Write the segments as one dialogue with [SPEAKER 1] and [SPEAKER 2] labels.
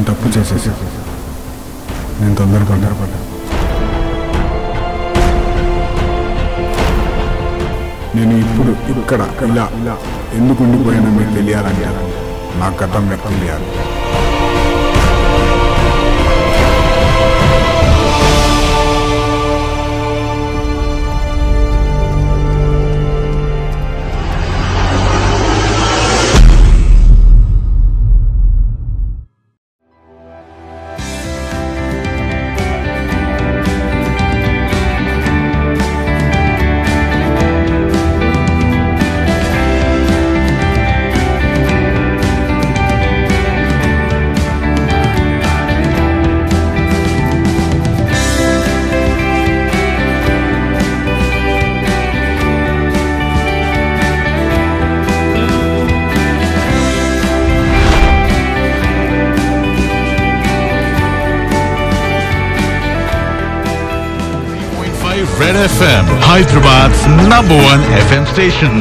[SPEAKER 1] నేను తప్పు చేసేసా. నేను తొందరపడ్డా. నేను ఇప్పుడు ఇక్కడ ఇలా ఎందుకు ఉండిపోయానో మీకు తెలియాలంటే నా గతం మీకు తెలియాలి.
[SPEAKER 2] Red FM, Hyderabad's #1 FM station.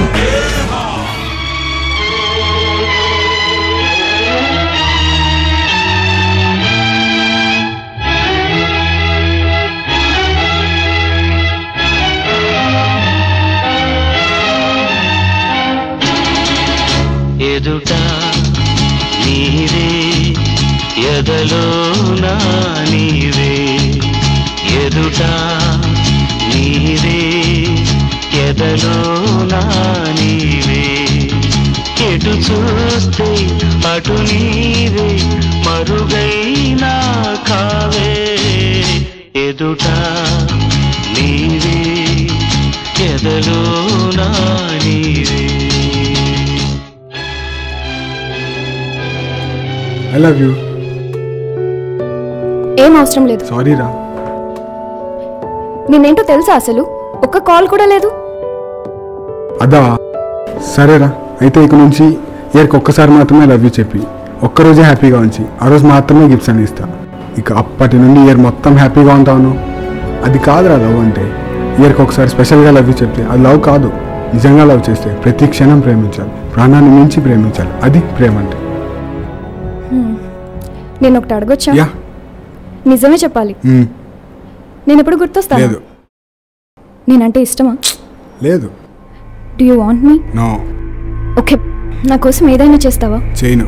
[SPEAKER 3] ఎదుట నీవే ఎదలో నా నీవే ఎదుట నీవే ఎదలో నా నీవే ఎటు చూస్తే అటు నీవే మరుగైనా కావే ఎదుట నీవే ఎదలో నా నీవే.
[SPEAKER 1] I love you.
[SPEAKER 4] ఏం అవసరం లేదు.
[SPEAKER 1] సారీ రా.
[SPEAKER 4] నేనేంటో తెలుసా అసలు? ఒక్క కాల్ కూడా లేదు.
[SPEAKER 1] అదా సరేరా, అయితే ఇక నుంచి ఇయర్కి ఒక్కసారి మాత్రమే లవ్ యూ చెప్పి ఒక్కరోజే హ్యాపీగా ఉంచి ఆ రోజు మాత్రమే గిఫ్ట్స్ అని ఇస్తా. ఇక అప్పటి నుండి ఇయర్ మొత్తం హ్యాపీగా ఉంటాను. అది కాదురా లవ్ అంటే. ఇయర్కి ఒకసారి స్పెషల్గా లవ్ యూ చెప్తే అది లవ్ కాదు. నిజంగా లవ్ చేస్తే ప్రతి క్షణం ప్రేమించాలి, ప్రాణాన్ని మించి ప్రేమించాలి. అది ప్రేమ అంటే.
[SPEAKER 4] నేను ఒకటి అడగొచ్చా?
[SPEAKER 1] యా,
[SPEAKER 4] నిజమే చెప్పాలి. నేను ఎప్పుడు గుర్తొస్తాను?
[SPEAKER 1] లేదు.
[SPEAKER 4] నేనంటే ఇష్టమా?
[SPEAKER 1] లేదు.
[SPEAKER 4] Do you want me?
[SPEAKER 1] No.
[SPEAKER 4] Okay, నా కోసం ఏదైనా చేస్తావా?
[SPEAKER 1] చేయను.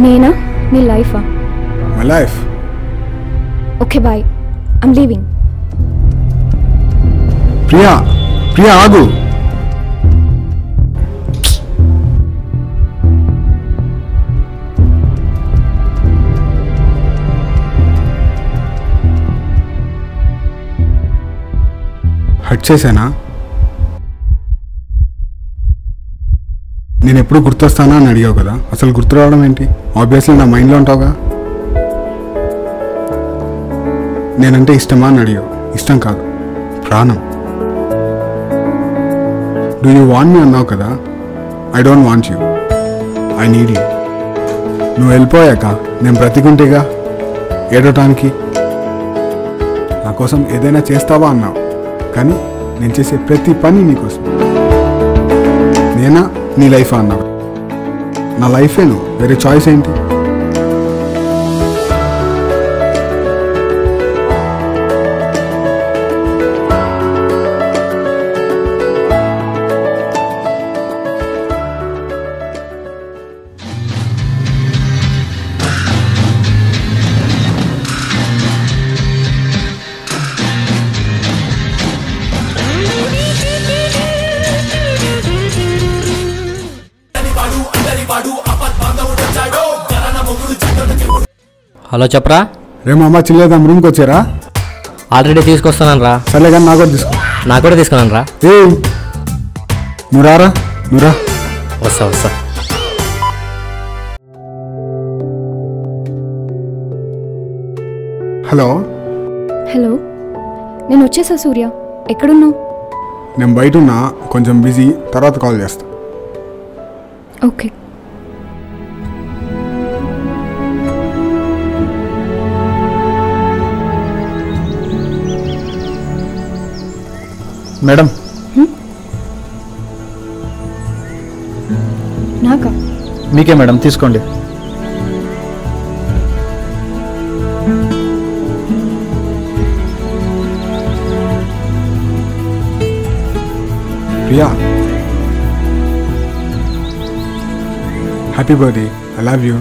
[SPEAKER 4] నేనా నీ లైఫా?
[SPEAKER 1] My life.
[SPEAKER 4] Okay bye, I'm leaving.
[SPEAKER 1] Priya, Priya ఆగు. హట్ చేశానా? నేను ఎప్పుడు గుర్తొస్తానా అని అడిగావు కదా, అసలు గుర్తు రావడం ఏంటి? ఆబ్వియస్లీ నా మైండ్లో ఉంటావుగా. నేనంటే ఇష్టమా అని అడిగావు. ఇష్టం కాదు, ప్రాణం. డూ యూ వాంట్ మీ అన్నావు కదా. I don't want you, I need you. నువ్వు వెళ్ళిపోయాక నేను బ్రతికుంటేగా ఏడటానికి. నా కోసం ఏదైనా చేస్తావా అన్నావు, కానీ నేను చేసే ప్రతి పని నీకోసం. నేనా నీ లైఫ్ అన్నావు. నా లైఫే నువ్వు, వేరే చాయిస్ ఏంటి?
[SPEAKER 5] హలో చెప్పరా.
[SPEAKER 1] రే మామ చిల్లేదాం, రూమ్కి వచ్చారా?
[SPEAKER 5] ఆల్రెడీ తీసుకొస్తాను రా.
[SPEAKER 1] సర్లే కానీ నాకు కూడా తీసుకో.
[SPEAKER 5] నాకు కూడా తీసుకున్నాను రా.
[SPEAKER 1] ఏ నువ్వు రారా, నువ్వు రా.
[SPEAKER 5] వస్తా వస్తా.
[SPEAKER 1] హలో.
[SPEAKER 4] హలో, నేను వచ్చేసా సూర్య. ఎక్కడున్నావు?
[SPEAKER 1] నేను బయట ఉన్నా, కొంచెం బిజీ, తర్వాత కాల్ చేస్తా.
[SPEAKER 4] ఓకే.
[SPEAKER 6] మేడం.
[SPEAKER 4] నాకా?
[SPEAKER 6] మీకే మేడం, తీసుకోండి.
[SPEAKER 1] Priya, happy birthday. I love you.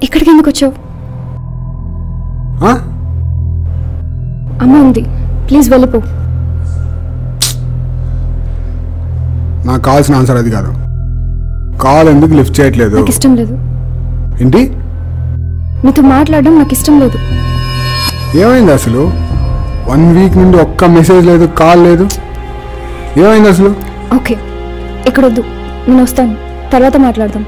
[SPEAKER 4] ఇక్కడికి ఎందుకు వచ్చావు? అమ్మ ఉంది, ప్లీజ్ వెళ్ళిపో.
[SPEAKER 1] నాకు కావాల్సిన ఆన్సర్ అది కాదు. కాల్ ఎందుకు లిఫ్ట్ చేయట్లేదు?
[SPEAKER 4] నాకు ఇష్టం లేదు.
[SPEAKER 1] ఏంటి?
[SPEAKER 4] నీతో మాట్లాడడం నాకు ఇష్టం లేదు.
[SPEAKER 1] ఏమైంది అసలు? 1 వీక్ నుండి ఒక్క మెసేజ్ లేదు, కాల్ లేదు. ఏమైంది అసలు?
[SPEAKER 4] ఓకే, ఇక్కడొద్దు, నేను వస్తాను, తర్వాత మాట్లాడదాం.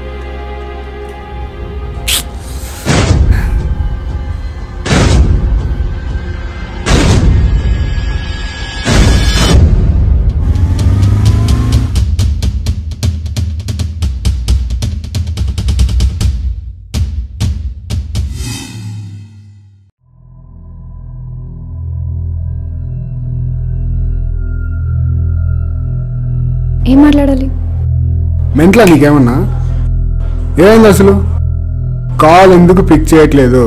[SPEAKER 4] ఏం మాట్లాడాలి?
[SPEAKER 1] మెంట్లా నీకేమన్నా? ఏమైంది అసలు? కాల్ ఎందుకు పిక్ చేయట్లేదు?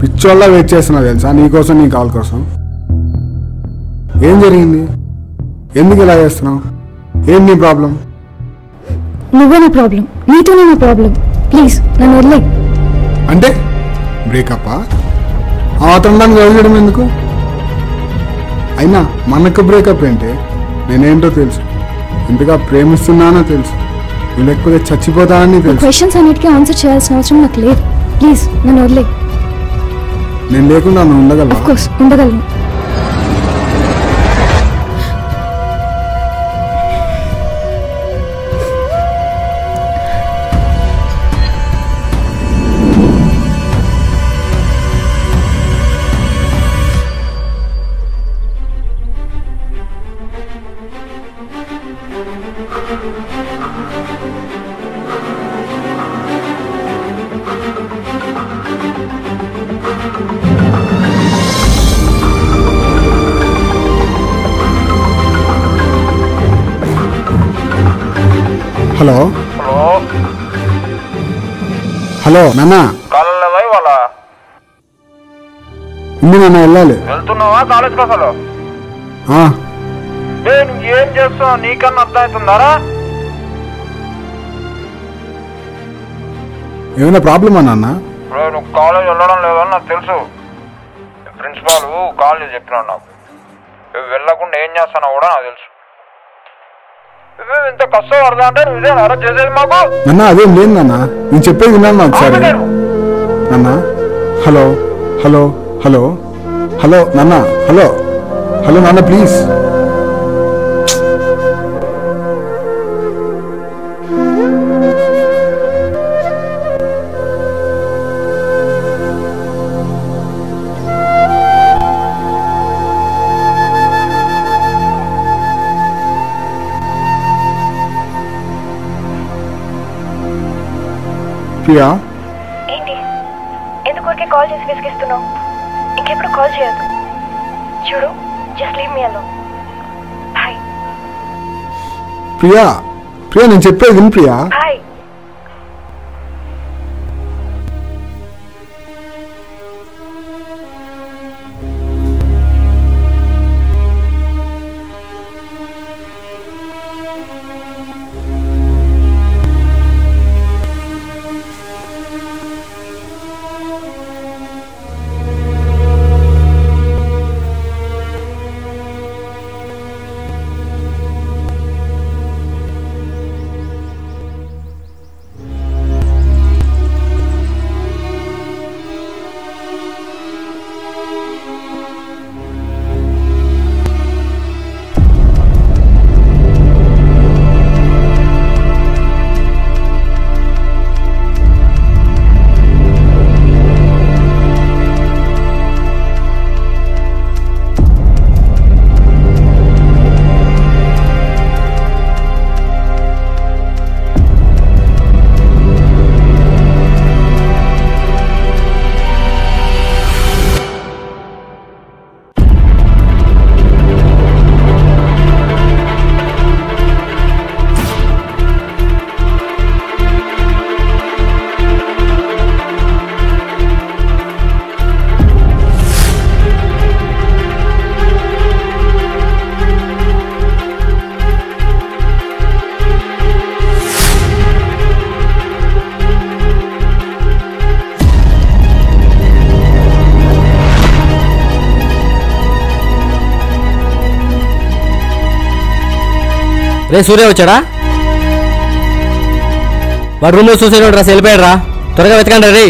[SPEAKER 1] పిచ్చోళ్ళ వెయిట్ చేస్తున్నా తెలుసా నీకోసం, నీ కాల్ కోసం. ఏం జరిగింది? ఎందుకు ఇలా చేస్తున్నావు? ఏం నీ ప్రాబ్లం?
[SPEAKER 4] నువ్వే నా ప్రాబ్లం, నీతోనే నా ప్రాబ్లం. ప్లీజ్ నన్ను వదిలే.
[SPEAKER 1] అంటే బ్రేకప్పా? అతను దాన్ని వదిలేయడం ఎందుకు? అయినా మనకు బ్రేకప్ ఏంటి? నేనేంటో తెలుసు, ఎంతగా ప్రేమిస్తున్నానో తెలుసు, నువ్వు లేకపోతే చచ్చిపోతానని తెలుసు.
[SPEAKER 4] క్వశ్చన్స్ అన్నిటికీ ఆన్సర్ చేయాల్సిన అవసరం నాకు లేదు. ప్లీజ్ నన్ను వదిలే.
[SPEAKER 1] నేను లేకుండా నువ్వు ఉండగలవా?
[SPEAKER 4] ఆఫ్ కోర్స్ ఉండగలను.
[SPEAKER 1] హలో హలో నాన్న,
[SPEAKER 6] కాలేదా ఇవాళ?
[SPEAKER 1] ఉంది నాన్న, వెళ్ళాలి.
[SPEAKER 6] వెళ్తున్నావా కాలేజ్కి? అసలు నువ్వు ఏం చేస్తున్నావు నీకన్నా అర్థమవుతుందారా?
[SPEAKER 1] ఏమైనా ప్రాబ్లమా నాన్న?
[SPEAKER 6] బ్రో నువ్వు కాలేజ్ వెళ్ళడం లేదని నాకు తెలుసు. ప్రిన్సిపాల్ కాల్ చేసి చెప్పినాడు నాకు. వెళ్ళకుండా ఏం చేస్తానో కూడా నాకు తెలుసు. ఇంత కష్టం పడదా అంటే నువ్వే అరెస్ట్ చేసేది మాకు.
[SPEAKER 1] నాన్న అదేం లేదు నాన్న, నేను చెప్పేది విన్నాను ఒకసారి. నాన్న హలో హలో హలో హలో నాన్న, హలో హలో నాన్న ప్లీజ్. ప్రియా
[SPEAKER 7] ఏంటి ఎందుకు కాల్ చేసి విసిగిస్తున్నావు? ఇంకెప్పుడు కాల్ చేయొద్దు. చూడు, just leave me alone. Bye.
[SPEAKER 1] Priya Priya నేను చెప్పేది విను ప్రియా.
[SPEAKER 7] బాయ్.
[SPEAKER 5] రే సూర్య వచ్చాడా? వాడు రూమ్లో సూసైడ్ రా, వెళ్ళిపోయాడు రా, త్వరగా వెతకండి రే.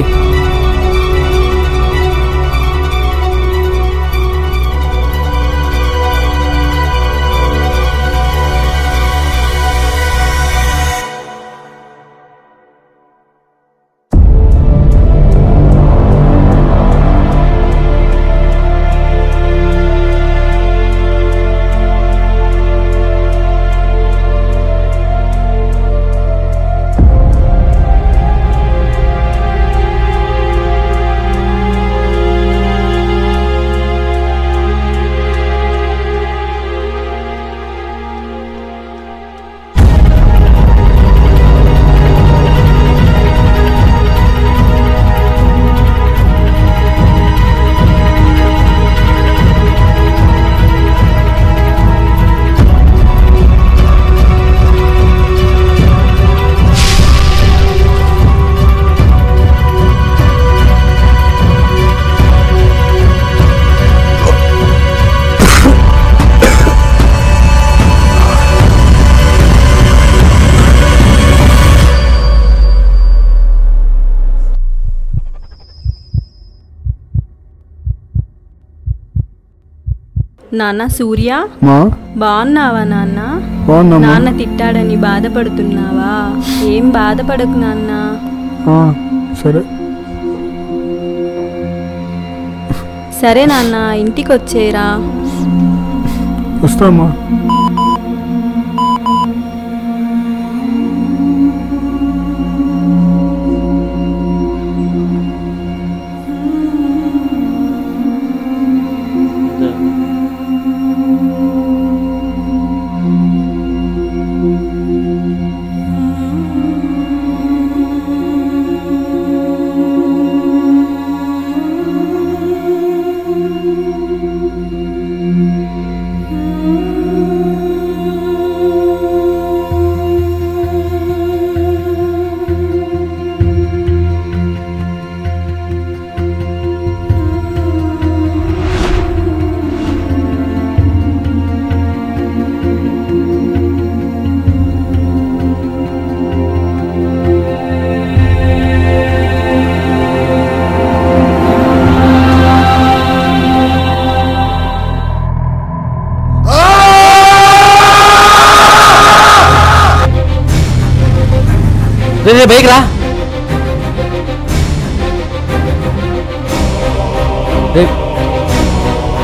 [SPEAKER 8] నాన్న సూర్య,
[SPEAKER 1] మా
[SPEAKER 8] బాగున్నావా నాన్న?
[SPEAKER 1] బాగున్నామా?
[SPEAKER 8] నాన్న తిట్టాడని బాధపడుతున్నావా? ఏం బాధపడకు నాన్న.
[SPEAKER 1] సరే
[SPEAKER 8] సరే నాన్న, ఇంటికి వచ్చేరా.
[SPEAKER 1] వస్తామా?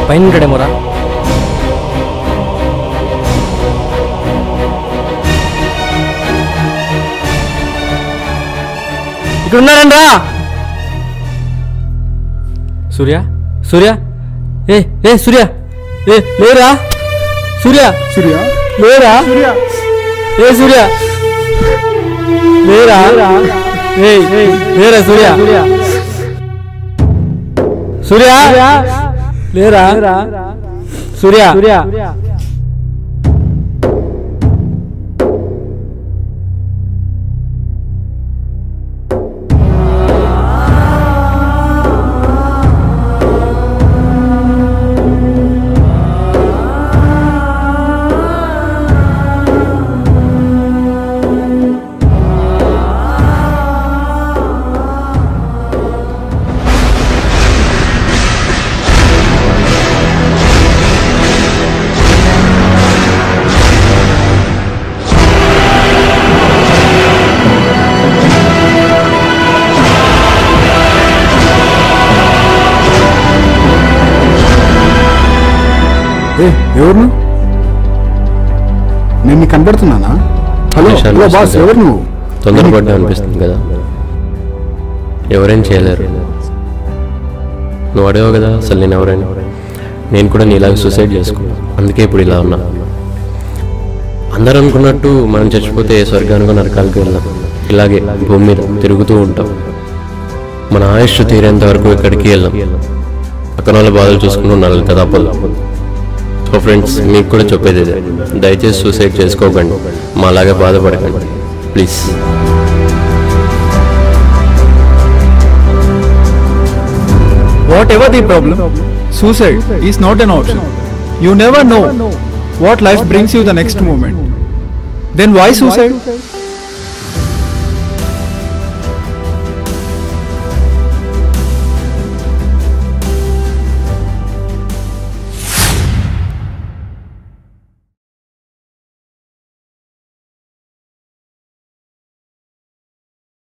[SPEAKER 5] పైన ఉంటాడేమోరా. ఇక్కడ ఉన్నారండి రా. సూర్య సూర్య ఏ ఏ సూర్య ఏ లేరా సూర్య
[SPEAKER 1] సూర్య
[SPEAKER 5] లేరా ఏ సూర్య లేరా లేరా సూర్య సూర్య లేరా సూర్య
[SPEAKER 1] ఎవరు నువ్వు? నేను నీకు కనబడుతున్నానా? హలో హలో బాస్, ఎవరు నువ్వు?
[SPEAKER 9] తొందరపడ్డా అనిపిస్తుంది కదా. ఎవరేం చేయలేరు. నువ్వు అడిగావు కదా అసలు నేను ఎవరైనా. నేను కూడా నీలాగా సూసైడ్ చేసుకున్నాను. అందుకే ఇప్పుడు ఇలా ఉన్నా. అందరూ అనుకున్నట్టు మనం చచ్చిపోతే ఏ స్వర్గానికో నరకాలకు వెళ్దాం. ఇలాగే భూమి మీద తిరుగుతూ ఉంటాం. మన ఆయుష్ తీరేంత వరకు ఎక్కడికి వెళ్ళాం. పక్కన వాళ్ళ బాధలు చూసుకుంటూ ఉండాలి కదా తప్పదు. సో ఫ్రెండ్స్, మీకు కూడా చెప్పేది ఇదే, దయచేసి సూసైడ్ చేసుకోకండి, మాలాగా బాధపడకండి please.
[SPEAKER 10] Whatever the problem, suicide is not an option. You never know what life brings you the next moment. Then why suicide?